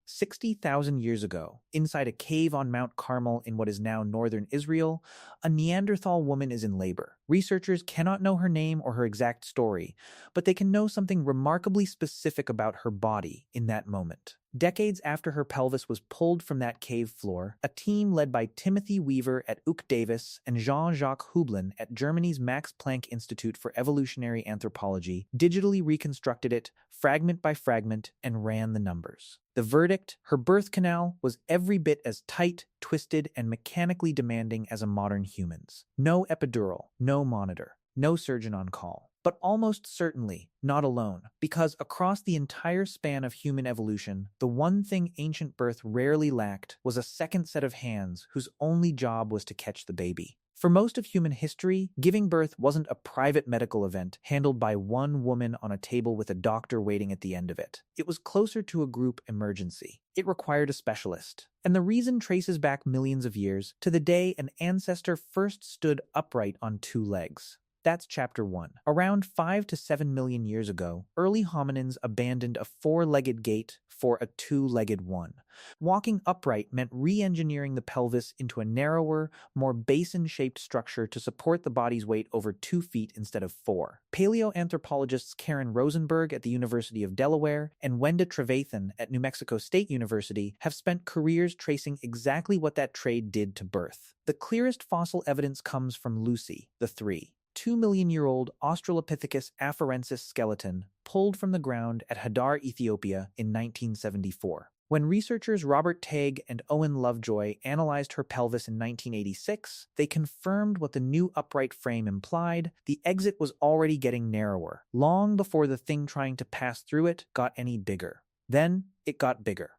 60,000 years ago, inside a cave on Mount Carmel in what is now northern Israel, a Neanderthal woman is in labor. Researchers cannot know her name or her exact story, but they can know something remarkably specific about her body in that moment. Decades after her pelvis was pulled from that cave floor, a team led by Timothy Weaver at UC Davis and Jean-Jacques Hublin at Germany's Max Planck Institute for Evolutionary Anthropology digitally reconstructed it, fragment by fragment, and ran the numbers. The verdict: her birth canal was every bit as tight, twisted, and mechanically demanding as a modern human's. No epidural, no monitor, no surgeon on call. But almost certainly not alone, because across the entire span of human evolution, the one thing ancient birth rarely lacked was a second set of hands whose only job was to catch the baby. For most of human history, giving birth wasn't a private medical event handled by one woman on a table with a doctor waiting at the end of it. It was closer to a group emergency. It required a specialist. And the reason traces back millions of years to the day an ancestor first stood upright on two legs. That's chapter 1. Around 5 to 7 million years ago, early hominins abandoned a four-legged gait for a two-legged one. Walking upright meant re-engineering the pelvis into a narrower, more basin-shaped structure to support the body's weight over 2 feet instead of 4. Paleoanthropologists Karen Rosenberg at the University of Delaware and Wenda Trevathan at New Mexico State University have spent careers tracing exactly what that trade did to birth. The clearest fossil evidence comes from Lucy, the 2-million-year-old Australopithecus afarensis skeleton pulled from the ground at Hadar, Ethiopia in 1974. When researchers Robert Tague and Owen Lovejoy analyzed her pelvis in 1986, they confirmed what the new upright frame implied: the exit was already getting narrower, long before the thing trying to pass through it got any bigger. Then it got bigger.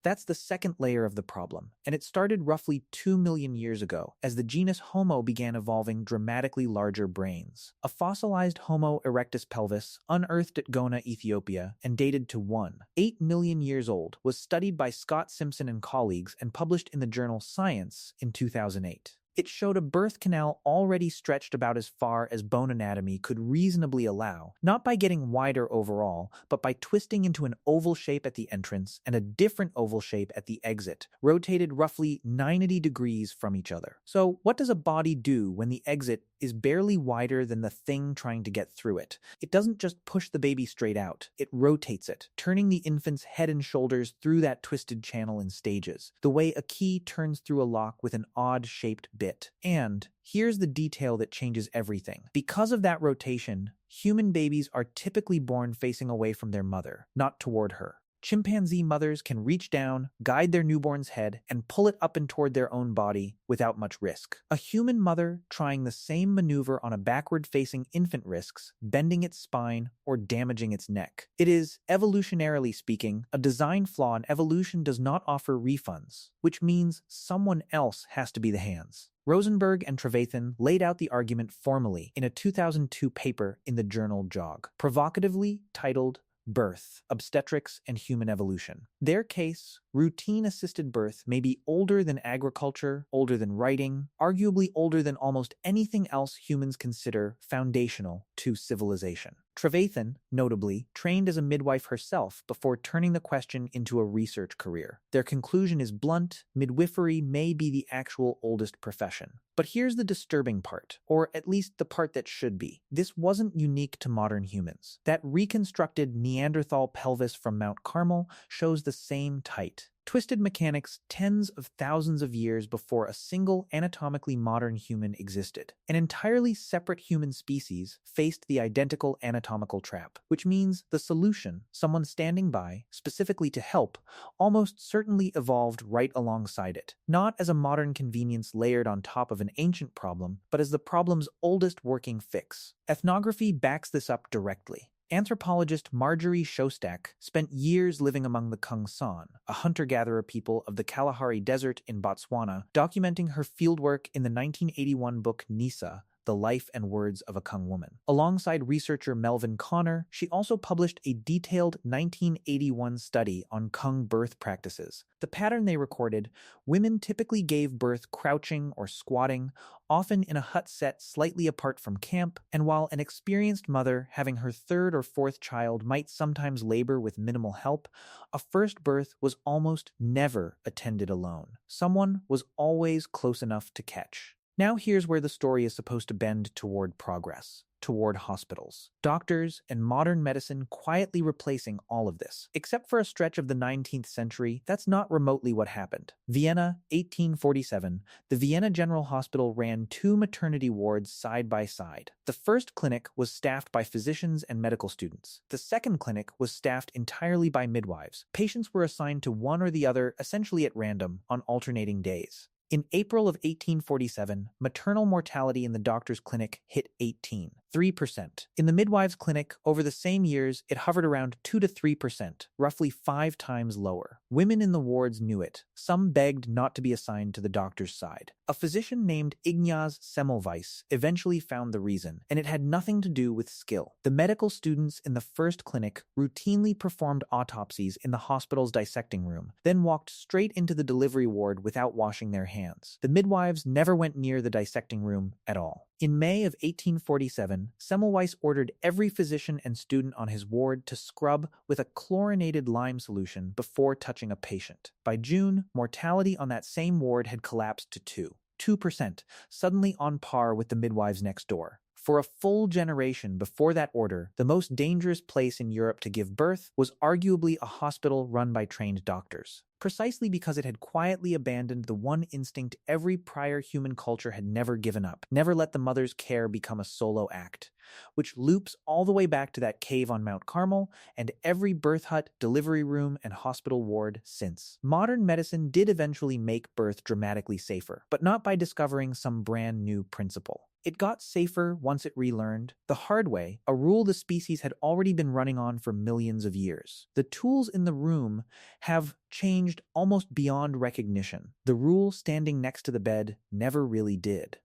That's the second layer of the problem, and it started roughly 2 million years ago as the genus Homo began evolving dramatically larger brains. A fossilized Homo erectus pelvis, unearthed at Gona, Ethiopia, and dated to 1.8 million years old, was studied by Scott Simpson and colleagues and published in the journal Science in 2008. It showed a birth canal already stretched about as far as bone anatomy could reasonably allow, not by getting wider overall, but by twisting into an oval shape at the entrance and a different oval shape at the exit, rotated roughly 90 degrees from each other. So, what does a body do when the exit is barely wider than the thing trying to get through it? It doesn't just push the baby straight out, it rotates it, turning the infant's head and shoulders through that twisted channel in stages, the way a key turns through a lock with an odd-shaped bit. And here's the detail that changes everything. Because of that rotation, human babies are typically born facing away from their mother, not toward her. Chimpanzee mothers can reach down, guide their newborn's head, and pull it up and toward their own body without much risk. A human mother trying the same maneuver on a backward-facing infant risks bending its spine or damaging its neck. It is, evolutionarily speaking, a design flaw, and evolution does not offer refunds, which means someone else has to be the hands. Rosenberg and Trevathan laid out the argument formally in a 2002 paper in the journal JOG, provocatively titled Birth, Obstetrics, and Human Evolution. Their case: routine-assisted birth may be older than agriculture, older than writing, arguably older than almost anything else humans consider foundational to civilization. Trevathan, notably, trained as a midwife herself before turning the question into a research career. Their conclusion is blunt: midwifery may be the actual oldest profession. But here's the disturbing part, or at least the part that should be. This wasn't unique to modern humans. That reconstructed Neanderthal pelvis from Mount Carmel shows the same tight, twisted mechanics tens of thousands of years before a single anatomically modern human existed. An entirely separate human species faced the identical anatomical trap, which means the solution, someone standing by, specifically to help, almost certainly evolved right alongside it, not as a modern convenience layered on top of an ancient problem, but as the problem's oldest working fix. Ethnography backs this up directly. Anthropologist Marjorie Shostak spent years living among the ÄKung, a hunter-gatherer people of the Kalahari Desert in Botswana, documenting her fieldwork in the 1981 book Nisa, The Life and Words of a ~Kung Woman. Alongside researcher Melvin Connor, she also published a detailed 1981 study on ~Kung birth practices. The pattern they recorded: women typically gave birth crouching or squatting, often in a hut set slightly apart from camp, and while an experienced mother having her third or fourth child might sometimes labor with minimal help, a first birth was almost never attended alone. Someone was always close enough to catch. Now here's where the story is supposed to bend toward progress, toward hospitals, doctors, and modern medicine quietly replacing all of this. Except for a stretch of the 19th century, that's not remotely what happened. Vienna, 1847, the Vienna General Hospital ran 2 maternity wards side by side. The first clinic was staffed by physicians and medical students. The second clinic was staffed entirely by midwives. Patients were assigned to one or the other, essentially at random, on alternating days. In April of 1847, maternal mortality in the doctor's clinic hit 3%. In the midwives' clinic, over the same years, it hovered around 2 to 3%, roughly 5 times lower. Women in the wards knew it. Some begged not to be assigned to the doctor's side. A physician named Ignaz Semmelweis eventually found the reason, and it had nothing to do with skill. The medical students in the first clinic routinely performed autopsies in the hospital's dissecting room, then walked straight into the delivery ward without washing their hands. The midwives never went near the dissecting room at all. In May of 1847, Semmelweis ordered every physician and student on his ward to scrub with a chlorinated lime solution before touching a patient. By June, mortality on that same ward had collapsed to 2%, suddenly on par with the midwives next door. For a full generation before that order, the most dangerous place in Europe to give birth was arguably a hospital run by trained doctors, precisely because it had quietly abandoned the one instinct every prior human culture had never given up: never let the mother's care become a solo act, which loops all the way back to that cave on Mount Carmel and every birth hut, delivery room, and hospital ward since. Modern medicine did eventually make birth dramatically safer, but not by discovering some brand new principle. It got safer once it relearned, the hard way, a rule the species had already been running on for millions of years. The tools in the room have changed almost beyond recognition. The rule standing next to the bed never really did.